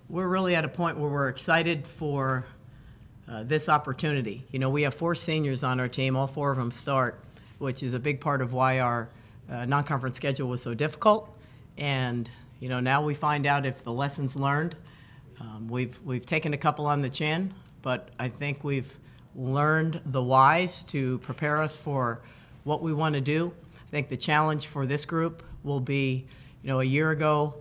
we're really at a point where we're excited for this opportunity. You know, we have 4 seniors on our team. All 4 of them start, which is a big part of why our non-conference schedule was so difficult. And, you know, now we find out if the lessons learned. We've taken a couple on the chin, but I think we've learned the whys to prepare us for what we want to do. I think the challenge for this group will be, you know, a year ago,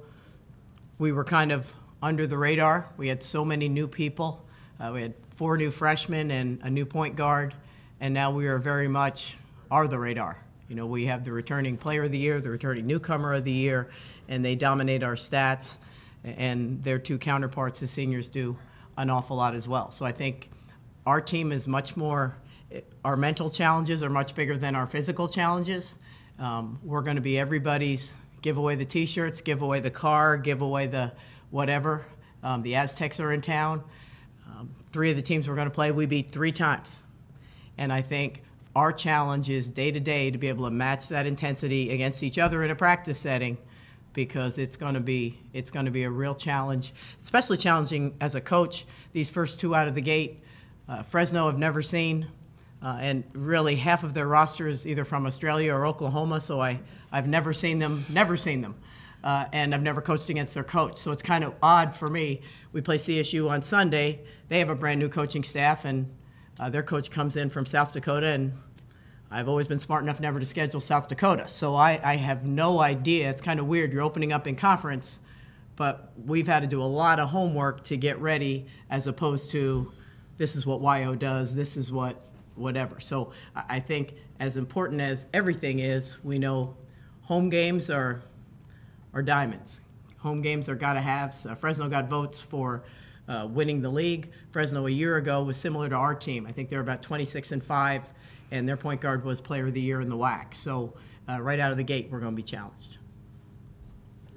we were kind of under the radar. We had so many new people. We had 4 new freshmen and a new point guard, and now we are very much the radar. You know, we have the returning player of the year, the returning newcomer of the year, and they dominate our stats, and their 2 counterparts, the seniors, do an awful lot as well. So I think our team is much more, our mental challenges are much bigger than our physical challenges. We're going to be everybody's give away the T-shirts, give away the car, give away the whatever. The Aztecs are in town. 3 of the teams we're going to play, we beat 3 times. And I think our challenge is day to day to be able to match that intensity against each other in a practice setting, because it's going to be a real challenge, especially challenging as a coach. These first 2 out of the gate, Fresno have never seen, and really half of their roster is either from Australia or Oklahoma, so I've never seen them, and I've never coached against their coach. So it's kind of odd for me. We play CSU on Sunday. They have a brand new coaching staff, and their coach comes in from South Dakota, and I've always been smart enough never to schedule South Dakota. So I have no idea. It's kind of weird. You're opening up in conference, but we've had to do a lot of homework to get ready, as opposed to this is what YO does, this is what whatever. So I think as important as everything is, we know home games are diamonds. Home games are gotta-haves. Fresno got votes for winning the league. Fresno a year ago was similar to our team. I think they're about 26-5, and their point guard was player of the year in the WAC. So right out of the gate, we're going to be challenged.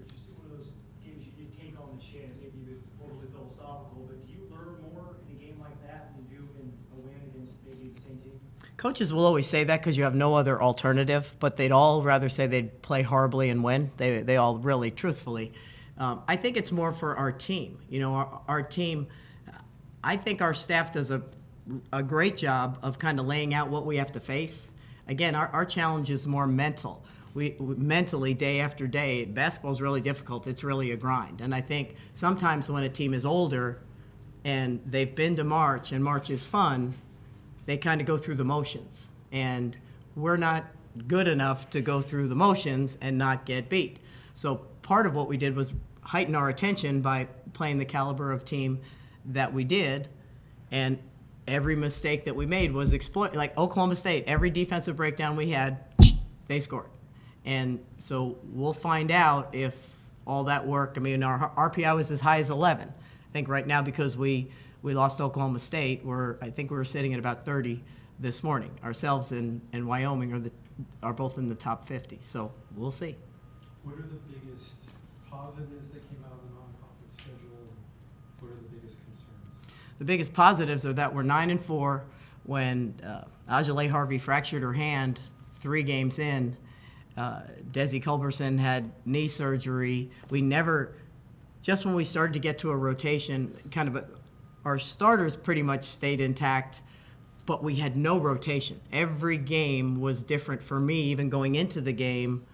It's just one of those games you take on the chin, maybe a bit overly philosophical, but do you learn more in a game like that than you do in a win against maybe the same team? Coaches will always say that because you have no other alternative, but they'd all rather say they'd play horribly and win. They all really, truthfully. I think it's more for our team. You know, our team, I think our staff does a great job of kind of laying out what we have to face. Again, our challenge is more mental. We mentally, day after day, basketball is really difficult. It's really a grind. And I think sometimes when a team is older and they've been to March and March is fun, they kind of go through the motions. And we're not good enough to go through the motions and not get beat. So part of what we did was heighten our attention by playing the caliber of team that we did, and every mistake that we made was exploit. Like Oklahoma State, every defensive breakdown we had, they scored. And so we'll find out if all that work. I mean, our RPI was as high as 11. I think right now, because we lost Oklahoma State, I think we were sitting at about 30 this morning. Ourselves and Wyoming are both in the top 50. So we'll see. What are the biggest positives that came out of the non-conference schedule, and what are the biggest concerns? The biggest positives are that we're 9-4 when Ajale Harvey fractured her hand 3 games in. Desi Culberson had knee surgery. We never, just when we started to get to a rotation, our starters pretty much stayed intact, but we had no rotation. Every game was different for me, even going into the game.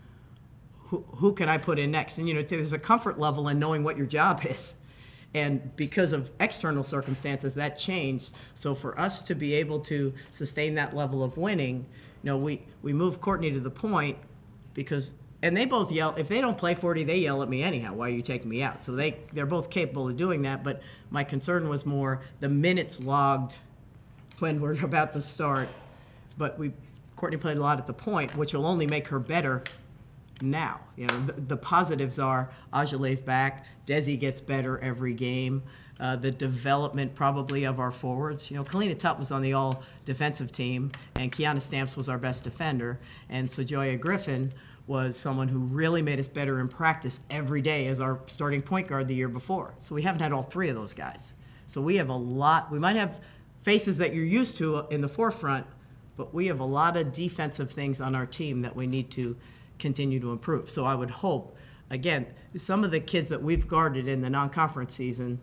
Who can I put in next? And, you know, there's a comfort level in knowing what your job is. And because of external circumstances, that changed. So for us to be able to sustain that level of winning, you know, we moved Courtney to the point because, and they both yell, if they don't play 40, they yell at me anyhow, why are you taking me out? So they're both capable of doing that, but my concern was more the minutes logged when we're about to start. But Courtney played a lot at the point, which will only make her better now. You know, the positives are Ajale's back, Desi gets better every game, the development probably of our forwards. You know, Kalina Tutt was on the all-defensive team, and Kiana Stamps was our best defender, and Sojoya Griffin was someone who really made us better in practice every day as our starting point guard the year before. So we haven't had all 3 of those guys. So we have a lot. We might have faces that you're used to in the forefront, but we have a lot of defensive things on our team that we need to continue to improve. So I would hope again, some of the kids that we've guarded in the non-conference season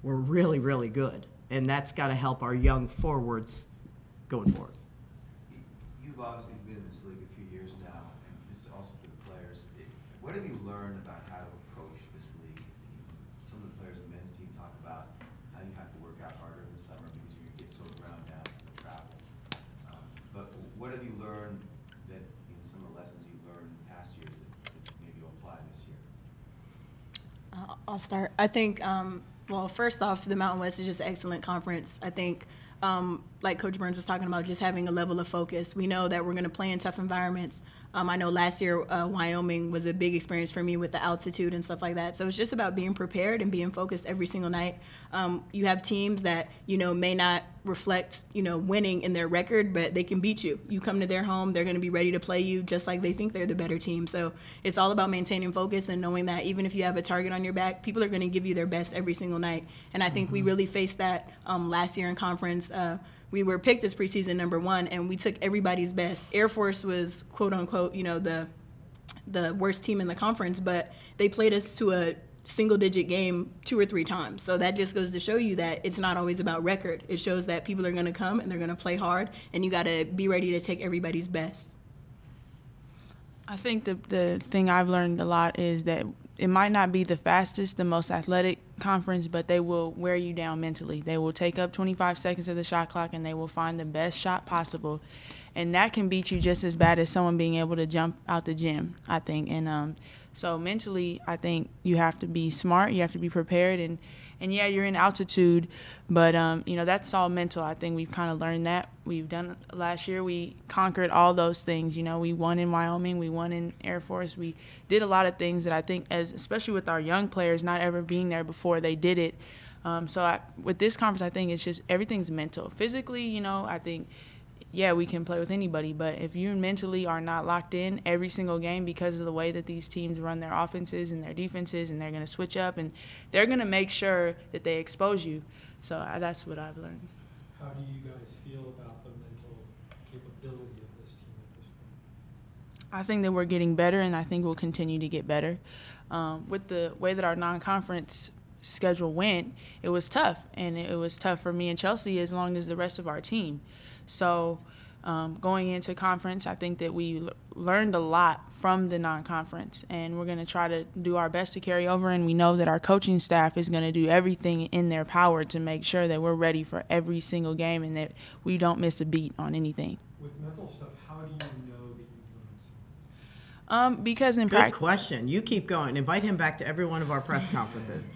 were really, really good. And that's got to help our young forwards going forward. You've obviously been in this league a few years now, and this is also for the players. What have you learned about how to approach this league? Some of the players on the men's team talk about how you have to work out harder in the summer because you get so ground down from the travel. But what have you learned that, some of the lessons you've learned in past years that maybe you'll apply this year? I'll start. I think, well, first off, the Mountain West is just an excellent conference. I think, like Coach Burns was talking about, just having a level of focus. We know that we're going to play in tough environments. I know last year Wyoming was a big experience for me with the altitude and stuff like that. So it's just about being prepared and being focused every single night. You have teams that, may not reflect, winning in their record, but they can beat you. You come to their home, they're going to be ready to play you just like they think they're the better team. So it's all about maintaining focus and knowing that even if you have a target on your back, people are going to give you their best every single night. And I think we really faced that last year in conference. We were picked as preseason #1, and we took everybody's best. Air Force was, quote unquote, the worst team in the conference, but they played us to a single-digit game 2 or 3 times. So that just goes to show you that it's not always about record. It shows that people are going to come and they're going to play hard, and you got to be ready to take everybody's best. I think the thing I've learned a lot is that it might not be the fastest, the most athletic conference, but they will wear you down mentally. They will take up 25 seconds of the shot clock, and they will find the best shot possible. And that can beat you just as bad as someone being able to jump out the gym, I think. And so mentally, I think you have to be smart. You have to be prepared. And yeah, you're in altitude, but, that's all mental. I think we've kind of learned that. We've done last year. We conquered all those things. We won in Wyoming. We won in Air Force. We did a lot of things that I think, especially with our young players not ever being there before they did it. With this conference, I think it's just everything's mental. Physically, I think, yeah, we can play with anybody, but if you mentally are not locked in every single game because of the way that these teams run their offenses and their defenses, and they're going to switch up, and they're going to make sure that they expose you. So that's what I've learned. How do you guys feel about the mental capability of this team at this point? I think that we're getting better, and I think we'll continue to get better. With the way that our non-conference schedule went, it was tough, and it was tough for me and Chelsea as long as the rest of our team. So going into conference, I think that we learned a lot from the non-conference, and we're going to try to do our best to carry over, and we know that our coaching staff is going to do everything in their power to make sure that we're ready for every single game and that we don't miss a beat on anything. With mental stuff, how do you know that you've learned something? Because in Good practice. question. You keep going. Invite him back to every one of our press conferences.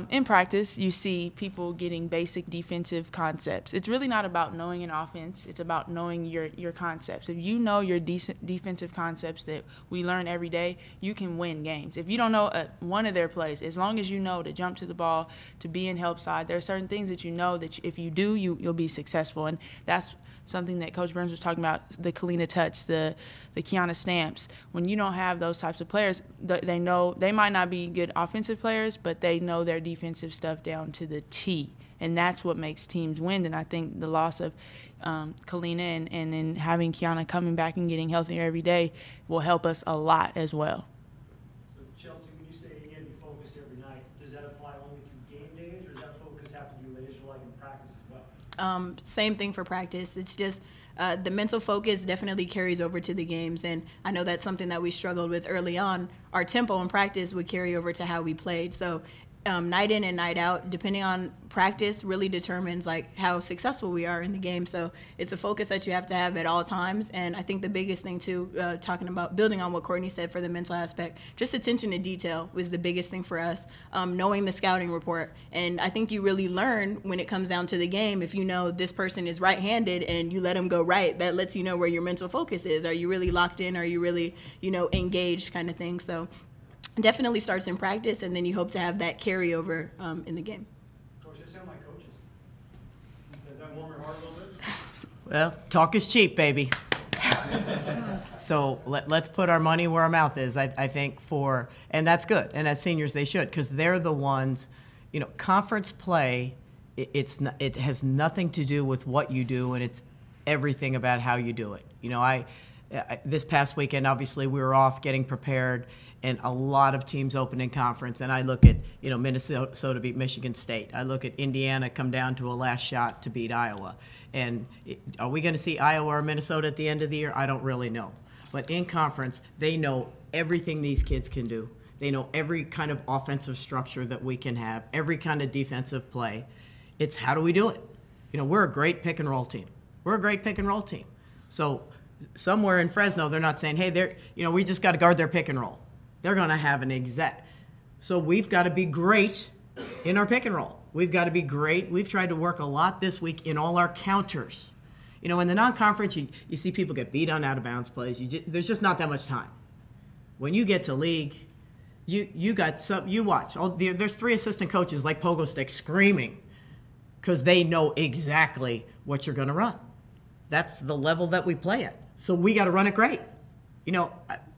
In practice, you see people getting basic defensive concepts. It's really not about knowing an offense. It's about knowing your concepts. If you know your defensive concepts that we learn every day, you can win games. If you don't know one of their plays, as long as you know to jump to the ball, to be in help side, there are certain things that you know that if you do, you'll be successful. And that's something that Coach Burns was talking about, the Kalina Touch, the Kiana Stamps. When you don't have those types of players, they know they might not be good offensive players, but they know their defensive stuff down to the T. And that's what makes teams win. And I think the loss of Kalina and then having Kiana coming back and getting healthier every day will help us a lot as well. So Chelsea, when you say you got to be focused every night, does that apply only to game days, or does that focus have to be laser like in practice as well? Same thing for practice. It's just the mental focus definitely carries over to the games, and I know that's something that we struggled with early on. Our tempo in practice would carry over to how we played. So night in and night out, depending on practice, really determines like how successful we are in the game. So it's a focus that you have to have at all times. And I think the biggest thing too, talking about building on what Courtney said for the mental aspect, just attention to detail was the biggest thing for us. Knowing the scouting report, and I think you really learn when it comes down to the game. If you know this person is right-handed and you let them go right, that lets you know where your mental focus is. Are you really locked in? Are you really engaged, kind of thing? So definitely starts in practice, and then you hope to have that carryover in the game. Coach, they sound like coaches. Does that warm your heart a little bit? Well, talk is cheap, baby. So let's put our money where our mouth is, I think, and that's good. And as seniors, they should, because they're the ones, conference play, it has nothing to do with what you do, and it's everything about how you do it. This past weekend, obviously, we were off getting prepared, and a lot of teams open in conference. And I look at, Minnesota beat Michigan State. I look at Indiana come down to a last shot to beat Iowa. And are we going to see Iowa or Minnesota at the end of the year? I don't really know. But in conference, they know everything these kids can do. They know every kind of offensive structure that we can have, every kind of defensive play. It's how do we do it? We're a great pick and roll team. We're a great pick and roll team. So somewhere in Fresno, they're not saying, hey, we just got to guard their pick and roll. They're going to have an exact. So we've got to be great in our pick and roll. We've got to be great. We've tried to work a lot this week in all our counters. In the non-conference, you see people get beat on out-of-bounds plays. There's just not that much time. When you get to league, you watch. There's 3 assistant coaches like pogo sticks screaming because they know exactly what you're going to run. That's the level that we play at. So we got to run it great.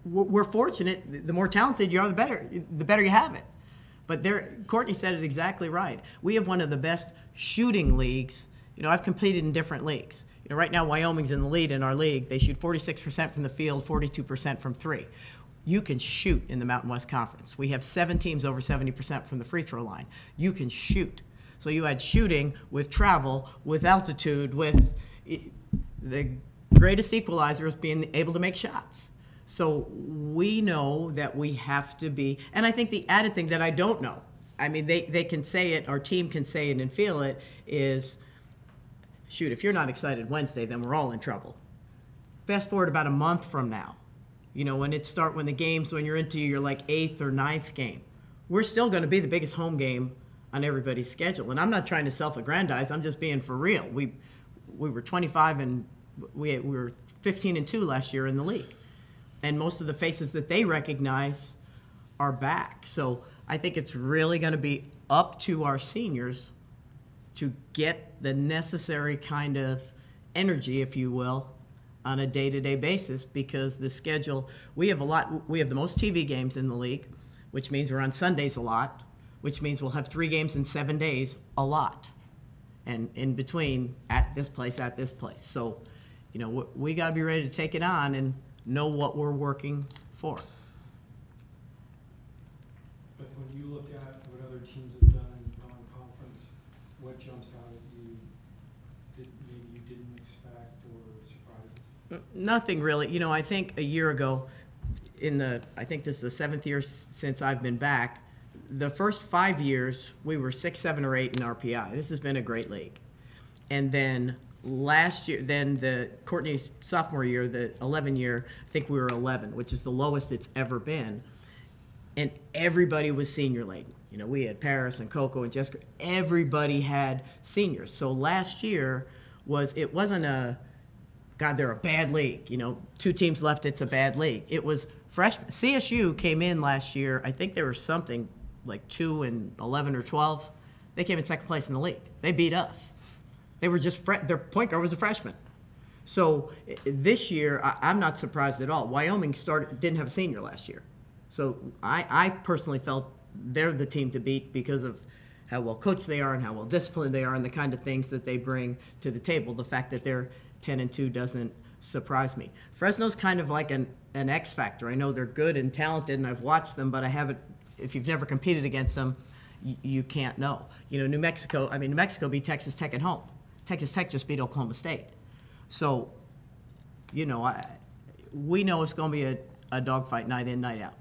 We're fortunate. The more talented you are, the better you have it. But Courtney said it exactly right. We have one of the best shooting leagues. I've competed in different leagues. Right now Wyoming's in the lead in our league. They shoot 46% from the field, 42% from 3. You can shoot in the Mountain West Conference. We have 7 teams over 70% from the free throw line. You can shoot. So you add shooting with travel, with altitude, with the greatest equalizer is being able to make shots. So we know that we have to be, and I think the added thing that I don't know, they can say it, our team can say it and feel it, is, shoot, if you're not excited Wednesday, then we're all in trouble. Fast forward about a month from now, when the games, when you're into your 8th or 9th game, we're still going to be the biggest home game on everybody's schedule. And I'm not trying to self-aggrandize, I'm just being for real. We were 25 and we were 15-2 last year in the league. And most of the faces that they recognize are back. So I think it's really going to be up to our seniors to get the necessary kind of energy, if you will, on a day-to-day basis, because the schedule, we have the most TV games in the league, which means we're on Sundays a lot, which means we'll have 3 games in 7 days a lot. And in between, at this place. So, we got to be ready to take it on and know what we're working for. But when you look at what other teams have done in non-conference, what jumps out at you that maybe you didn't expect or surprises? Nothing really. I think a year ago, I think this is the 7th year since I've been back, the first 5 years, we were 6, 7, or 8 in RPI. This has been a great league. And then last year, the Courtney's sophomore year, the 11 year, I think we were 11, which is the lowest it's ever been. And everybody was senior laden. We had Paris and Coco and Jessica. Everybody had seniors. So last year it wasn't they're a bad league. 2 teams left, it's a bad league. It was freshmen. CSU came in last year, I think they were something like 2-11 or 12. They came in 2nd place in the league. They beat us. They were just their point guard was a freshman. So this year, I'm not surprised at all. Wyoming didn't have a senior last year. So I personally felt they're the team to beat because of how well coached they are and how well disciplined they are and the kind of things that they bring to the table. The fact that they're 10-2 doesn't surprise me. Fresno's kind of like an X factor. I know they're good and talented, and I've watched them, but I haven't. If you've never competed against them, you can't know. New Mexico beat Texas Tech at home. Texas Tech just beat Oklahoma State. So, we know it's going to be a dogfight night in, night out.